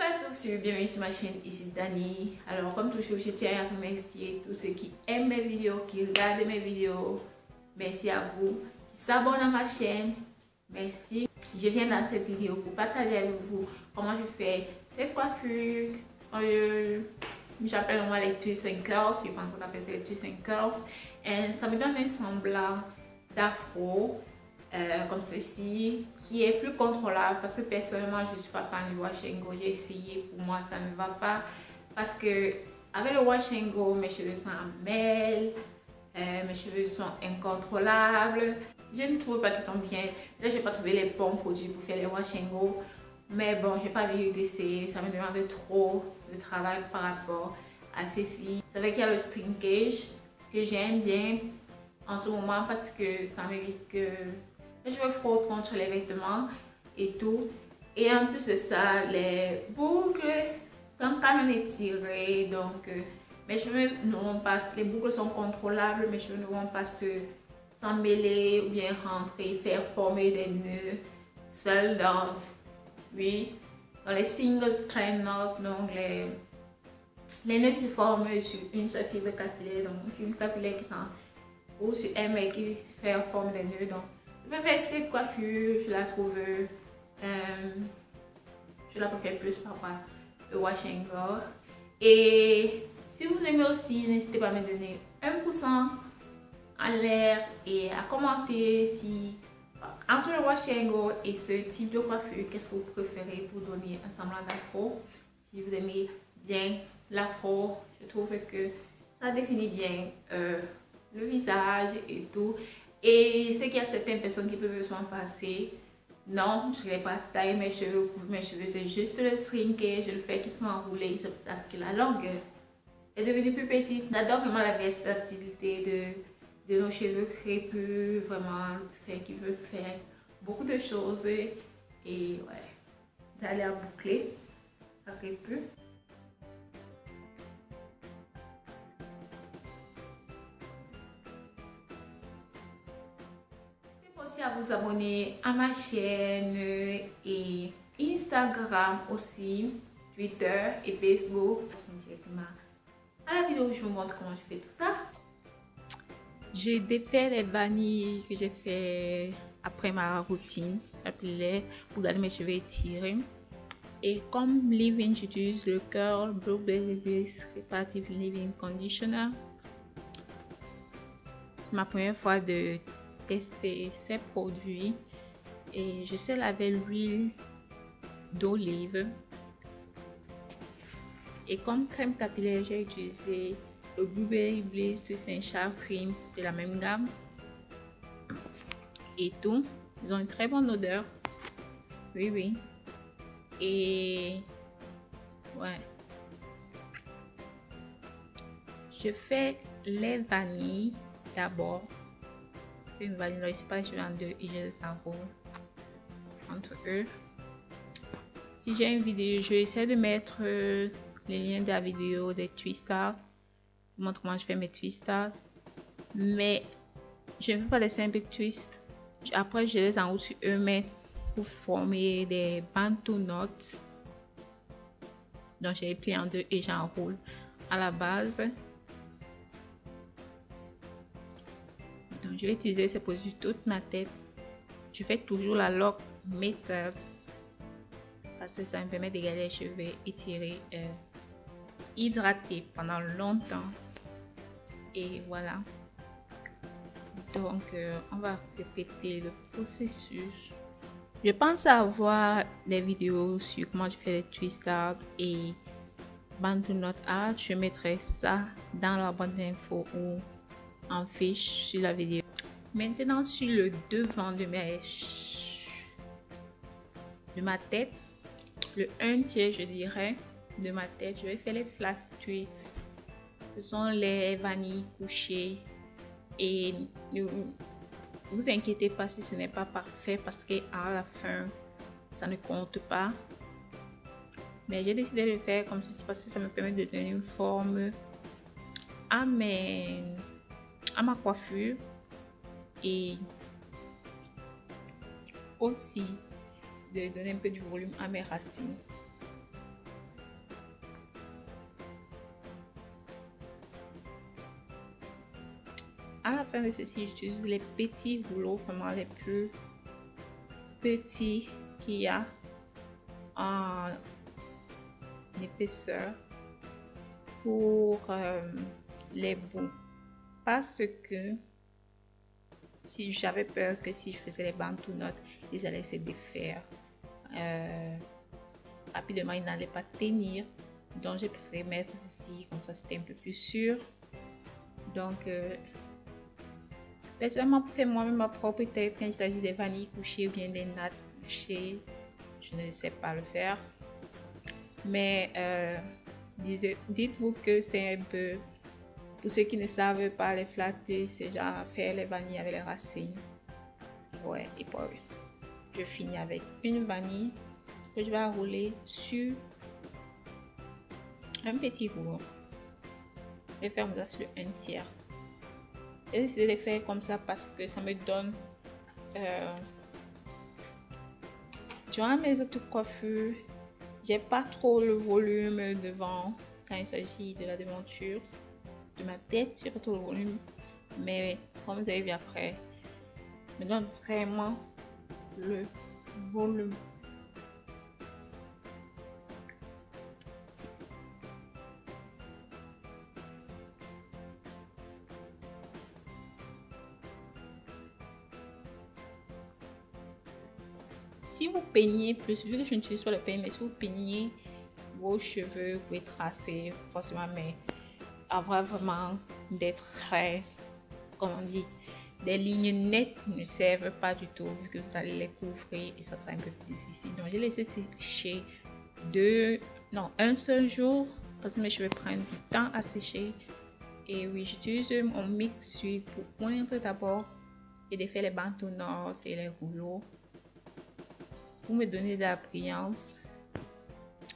à tous et bienvenue sur ma chaîne, ici Dani. Alors comme toujours, je tiens à remercier tous ceux qui aiment mes vidéos, qui regardent mes vidéos. Merci à vous, qui s'abonnent à ma chaîne. Merci. Je viens dans cette vidéo pour partager avec vous comment je fais cette coiffure. J'appelle moi les twists and curls, je pense qu'on appelle ça les twists and curls. Et ça me donne un semblant d'afro. Comme ceci, qui est plus contrôlable parce que personnellement je suis pas fan du wash and go. J'ai essayé, pour moi ça ne va pas parce que avec le wash and go mes cheveux s'en mêlent, mes cheveux sont incontrôlables. Je ne trouve pas qu'ils sont bien. Là j'ai pas trouvé les bons produits pour faire les wash and go, mais bon j'ai pas envie d'essayer, ça me demande trop de travail par rapport à ceci. C'est vrai qu'il y a le stringage que j'aime bien en ce moment parce que ça m'évite que je me frotte contre les vêtements et tout. Et en plus de ça, les boucles sont quand même étirées. Donc mes cheveux ne vont pas, les boucles sont contrôlables, mes cheveux ne vont pas s'en mêler ou bien rentrer, faire former des nœuds seuls dans les single strand knots, donc les nœuds qui se forment sur une seule fibre capillaire, donc une capillaire qui s'en ou sur un mec qui fait en forme des nœuds. Donc je peux faire cette coiffure, je la trouve je la préfère plus par rapport au wash and go. Et si vous aimez aussi, n'hésitez pas à me donner 1% en l'air et à commenter si entre le wash and go et ce type de coiffure, qu'est-ce que vous préférez pour donner un semblant d'afro. Si vous aimez bien l'afro, je trouve que ça définit bien le visage et tout. Et c'est qu'il y a certaines personnes qui peuvent s'en passer. Non, je ne vais pas tailler mes cheveux, c'est juste le shrinkage, je le fais qu'ils sont enroulés, c'est pour ça que la longueur est devenue plus petite. J'adore vraiment la versatilité de nos cheveux crépus, vraiment le fait qu'ils veulent faire beaucoup de choses et ouais, d'aller à boucler à crépus. À vous abonner à ma chaîne et Instagram aussi, Twitter et Facebook. À la vidéo où je vous montre comment je fais tout ça. J'ai défait les vanilles que j'ai fait après ma routine capillaire pour garder mes cheveux étirés. Et comme leave-in, j'utilise le Curl Blueberry Bliss Reparative Leave-in Conditioner. C'est ma première fois de tester ces produits et je sais laver l'huile d'olive. Et comme crème capillaire, j'ai utilisé le Blueberry Bliss de Saint-Charles Cream de la même gamme et tout. Ils ont une très bonne odeur. Oui. Et ouais, je fais les vanilles d'abord. Une vanille, c'est pas je en deux et je les enroule entre eux. Si j'ai une vidéo, je essaie de mettre les liens de la vidéo des twist art. Je montre comment je fais mes twist art, mais je ne fais pas des simples twists. Après je les enroule sur eux-mêmes pour former des bantu knots. Donc j'ai plié en deux et j'enroule à la base. Donc, je vais utiliser ces produits toute ma tête. Je fais toujours la lock méthode parce que ça me permet de garder les cheveux étirés, hydratés pendant longtemps. Et voilà. Donc, on va répéter le processus. Je pense avoir des vidéos sur comment je fais les twist art et bantu knot art. Je mettrai ça dans la barre d'infos ou en fiche sur la vidéo. Maintenant sur le devant de ma tête, le 1/3 je dirais de ma tête, je vais faire les flash twists. Ce sont les vanilles couchées et ne vous inquiétez pas si ce n'est pas parfait parce qu'à la fin ça ne compte pas. Mais j'ai décidé de le faire comme ça parce que ça me permet de donner une forme à ma coiffure et aussi de donner un peu de volume à mes racines. parfum de ceci, j'utilise les petits rouleaux, vraiment les plus petits qu'il y a en épaisseur pour les bouts. Parce que si j'avais peur que si je faisais les bandes-notes, ils allaient se défaire. Rapidement, ils n'allaient pas tenir. Donc, j'ai préféré mettre ceci, comme ça c'était un peu plus sûr. Donc, personnellement, pour faire moi-même ma propre tête, quand il s'agit des vanilles couchées ou bien des nattes couchées, je ne sais pas le faire. Mais dites-vous que c'est un peu, pour ceux qui ne savent pas les flatter, c'est genre faire les vanilles avec les racines. Ouais, et puis je finis avec une vanille que je vais rouler sur un petit rouleau. Je vais faire ça sur un tiers. J'ai décidé de faire comme ça parce que ça me donne durant mes autres coiffures, j'ai pas trop le volume devant quand il s'agit de la devanture de ma tête, j'ai pas trop le volume, mais comme vous avez vu après, me donne vraiment le volume. Si vous peignez plus, vu que je n'utilise pas le peigne, mais si vous peignez vos cheveux, vous pouvez tracer forcément, mais avoir vraiment des traits, comme on dit, des lignes nettes ne servent pas du tout vu que vous allez les couvrir et ça sera un peu plus difficile. Donc j'ai laissé sécher un seul jour parce que mes cheveux prennent du temps à sécher. Et oui, j'utilise mon mix pour poindre d'abord et de faire les bantonnons et les rouleaux pour me donner de la brillance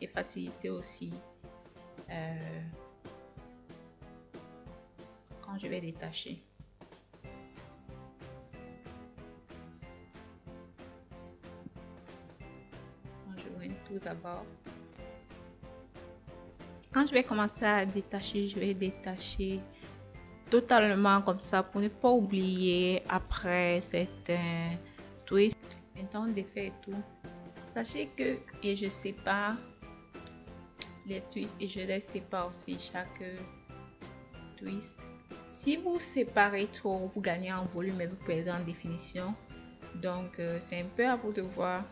et faciliter aussi quand je vais détacher. Je vais tout d'abord. Quand je vais commencer à détacher, je vais détacher totalement comme ça pour ne pas oublier après certains twists. Maintenant, de faire tout. Sachez que je sépare les twists et je les sépare aussi chaque twist. Si vous séparez trop, vous gagnez en volume et vous perdez en définition. Donc, c'est un peu à vous de voir.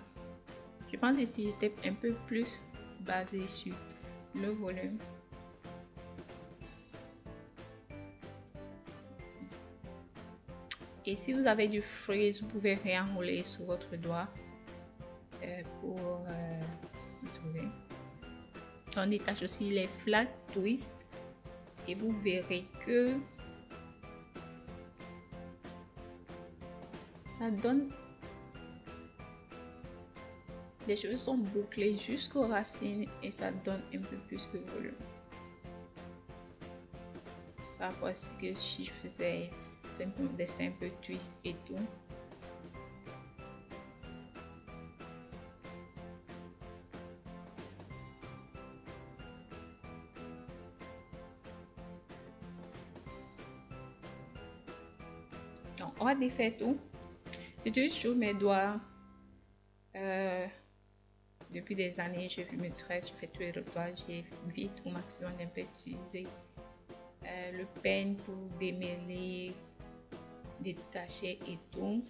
Je pense que si j'étais un peu plus basée sur le volume. Et si vous avez du frizz, vous pouvez réenrouler sur votre doigt pour trouver. On détache aussi les flat twists et vous verrez que ça donne. Les cheveux sont bouclés jusqu'aux racines et ça donne un peu plus de volume. Par rapport à ce que si je faisais des simples twists et tout. Donc, on va défaire tout. J'utilise toujours mes doigts. Depuis des années, je me tresse, je fais tous les doigts. J'évite au maximum d'un peu utiliser le peigne pour démêler, détacher et tout.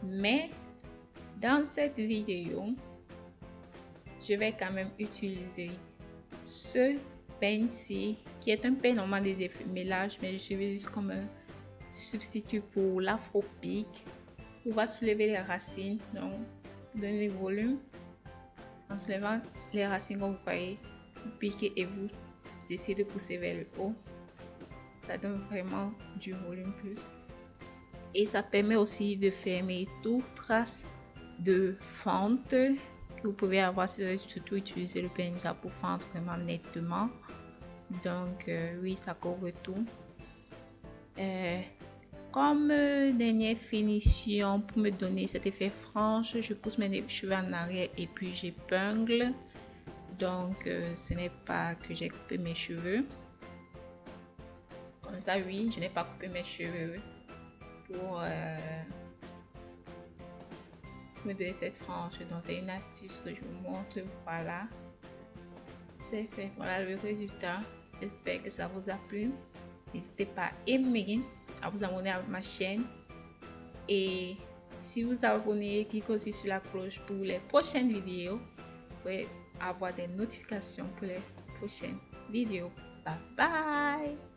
Mais dans cette vidéo, je vais quand même utiliser ce peigne-ci qui est un peigne normal de démêlage, mais je l'utilise comme un substitut pour l'afro-pic. On va soulever les racines, donc donner le volume. En soulevant les racines, comme vous voyez, vous piquez et vous essayez de pousser vers le haut. Ça donne vraiment du volume plus. Et ça permet aussi de fermer toute trace de fente que vous pouvez avoir si vous avez surtout utilisé le peigne pour fendre vraiment nettement. Donc oui, ça couvre tout. Comme dernière finition, pour me donner cet effet franche, je pousse mes cheveux en arrière et puis j'épingle. Donc ce n'est pas que j'ai coupé mes cheveux. Comme Comme ça, oui, je n'ai pas coupé mes cheveux pour me donner cette frange. Donc, c'est une astuce que je vous montre. Voilà, c'est fait. Voilà le résultat. J'espère que ça vous a plu. N'hésitez pas à aimer, à vous abonner à ma chaîne. Et si vous vous abonnez, cliquez aussi sur la cloche pour les prochaines vidéos. Vous pouvez avoir des notifications pour les prochaines vidéos. Bye bye!